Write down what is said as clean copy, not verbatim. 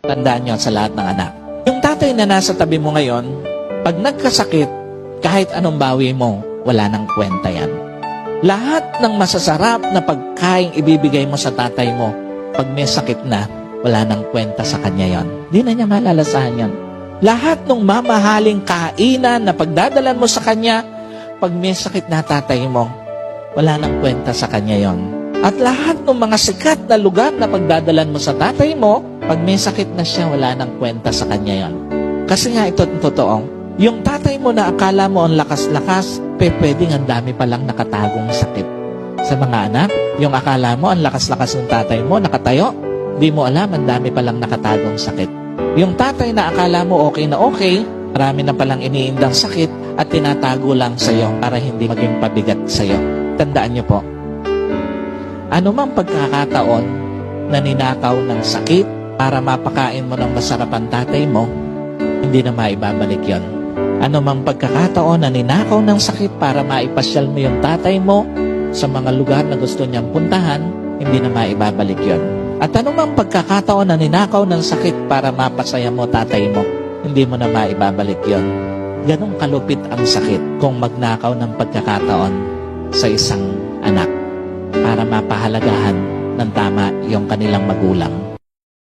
Tandaan nyo sa lahat ng anak. Yung tatay na nasa tabi mo ngayon, pag nagkasakit, kahit anong bawi mo, wala nang kwenta yan. Lahat ng masasarap na pagkain ibibigay mo sa tatay mo, pag may sakit na, wala nang kwenta sa kanya yon. Di na niya malalasahan yon. Lahat ng mamahaling kainan na pagdadalan mo sa kanya, pag may sakit na tatay mo, wala nang kwenta sa kanya yon. At lahat ng mga sikat na lugar na pagdadalan mo sa tatay mo, pag may sakit na siya, wala nang kwenta sa kanya yon. Kasi nga ito ang totoo, yung tatay mo na akala mo ang lakas-lakas, pwedeng ang dami palang nakatagong sakit. Sa mga anak, yung akala mo ang lakas-lakas ng tatay mo, nakatayo, di mo alam ang dami palang nakatagong sakit. Yung tatay na akala mo okay na okay, marami na palang iniindang sakit at tinatago lang sa'yo para hindi maging pabigat sa'yo. Tandaan niyo po, anumang pagkakataon na ninakaw ng sakit para mapakain mo ng masarap ang tatay mo, hindi na maibabalik yon. Anumang pagkakataon na ninakaw ng sakit para maipasyal mo yung tatay mo sa mga lugar na gusto niyang puntahan, hindi na maibabalik yon. At anumang pagkakataon na ninakaw ng sakit para mapasaya mo tatay mo, hindi mo na maibabalik yon. Ganong kalupit ang sakit kung magnakaw ng pagkakataon sa isang anak para mapahalagahan ng tama yung kanilang magulang.